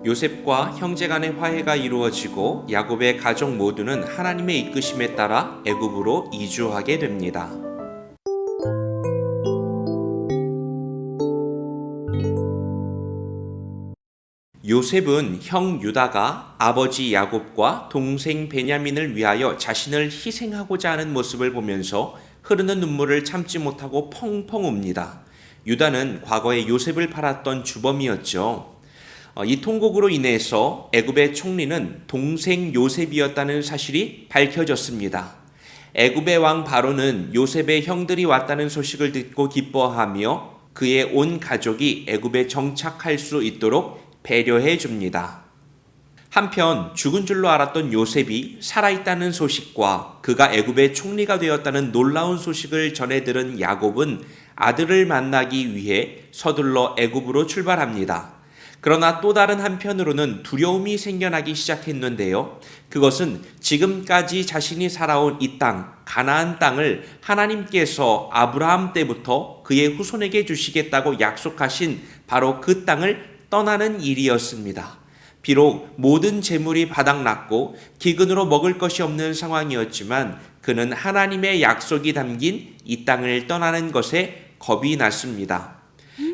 요셉과 형제 간의 화해가 이루어지고 야곱의 가족 모두는 하나님의 이끄심에 따라 애굽으로 이주하게 됩니다. 요셉은 형 유다가 아버지 야곱과 동생 베냐민을 위하여 자신을 희생하고자 하는 모습을 보면서 흐르는 눈물을 참지 못하고 펑펑 웁니다. 유다는 과거에 요셉을 팔았던 주범이었죠. 이 통곡으로 인해서 애굽의 총리는 동생 요셉이었다는 사실이 밝혀졌습니다. 애굽의 왕 바로는 요셉의 형들이 왔다는 소식을 듣고 기뻐하며 그의 온 가족이 애굽에 정착할 수 있도록 배려해 줍니다. 한편 죽은 줄로 알았던 요셉이 살아있다는 소식과 그가 애굽의 총리가 되었다는 놀라운 소식을 전해 들은 야곱은 아들을 만나기 위해 서둘러 애굽으로 출발합니다. 그러나 또 다른 한편으로는 두려움이 생겨나기 시작했는데요. 그것은 지금까지 자신이 살아온 이 땅, 가나안 땅을 하나님께서 아브라함 때부터 그의 후손에게 주시겠다고 약속하신 바로 그 땅을 떠나는 일이었습니다. 비록 모든 재물이 바닥났고 기근으로 먹을 것이 없는 상황이었지만 그는 하나님의 약속이 담긴 이 땅을 떠나는 것에 겁이 났습니다.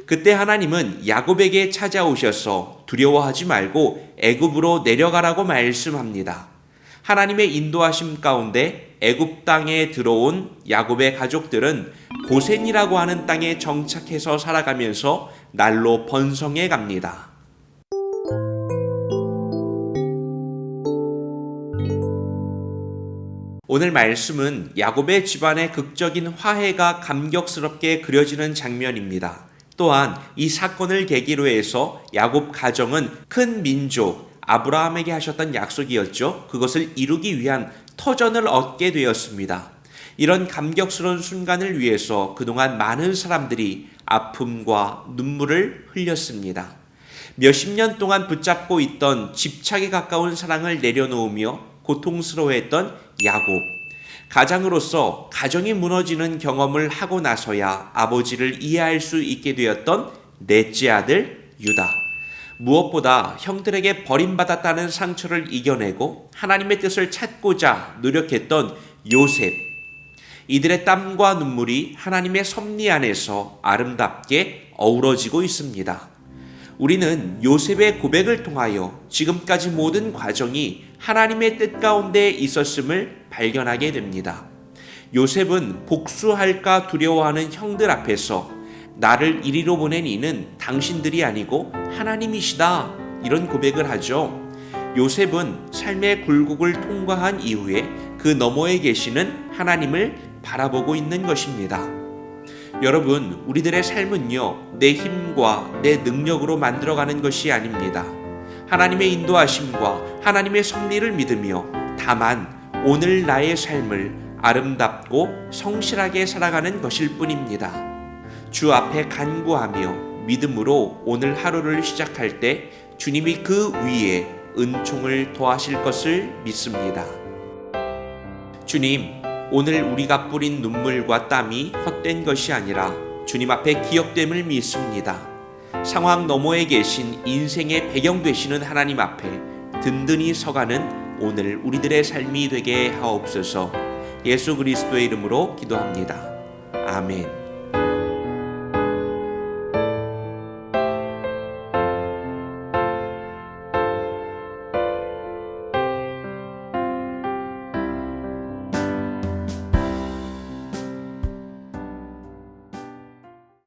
그때 하나님은 야곱에게 찾아오셔서 두려워하지 말고 애굽으로 내려가라고 말씀합니다. 하나님의 인도하심 가운데 애굽 땅에 들어온 야곱의 가족들은 고센이라고 하는 땅에 정착해서 살아가면서 날로 번성해 갑니다. 오늘 말씀은 야곱의 집안의 극적인 화해가 감격스럽게 그려지는 장면입니다. 또한 이 사건을 계기로 해서 야곱 가정은 큰 민족, 아브라함에게 하셨던 약속이었죠. 그것을 이루기 위한 터전을 얻게 되었습니다. 이런 감격스러운 순간을 위해서 그동안 많은 사람들이 아픔과 눈물을 흘렸습니다. 몇십 년 동안 붙잡고 있던 집착에 가까운 사랑을 내려놓으며 고통스러워했던 야곱. 가장으로서 가정이 무너지는 경험을 하고 나서야 아버지를 이해할 수 있게 되었던 넷째 아들 유다. 무엇보다 형들에게 버림받았다는 상처를 이겨내고 하나님의 뜻을 찾고자 노력했던 요셉. 이들의 땀과 눈물이 하나님의 섭리 안에서 아름답게 어우러지고 있습니다. 우리는 요셉의 고백을 통하여 지금까지 모든 과정이 하나님의 뜻 가운데 있었음을 발견하게 됩니다. 요셉은 복수할까 두려워하는 형들 앞에서 나를 이리로 보낸 이는 당신들이 아니고 하나님이시다, 이런 고백을 하죠. 요셉은 삶의 굴곡을 통과한 이후에 그 너머에 계시는 하나님을 바라보고 있는 것입니다. 여러분, 우리들의 삶은요, 내 힘과 내 능력으로 만들어가는 것이 아닙니다. 하나님의 인도하심과 하나님의 섭리를 믿으며 다만 오늘 나의 삶을 아름답고 성실하게 살아가는 것일 뿐입니다. 주 앞에 간구하며 믿음으로 오늘 하루를 시작할 때 주님이 그 위에 은총을 더하실 것을 믿습니다. 주님, 오늘 우리가 뿌린 눈물과 땀이 헛된 것이 아니라 주님 앞에 기억됨을 믿습니다. 상황 너머에 계신 인생의 배경 되시는 하나님 앞에 든든히 서가는 오늘 우리들의 삶이 되게 하옵소서. 예수 그리스도의 이름으로 기도합니다. 아멘.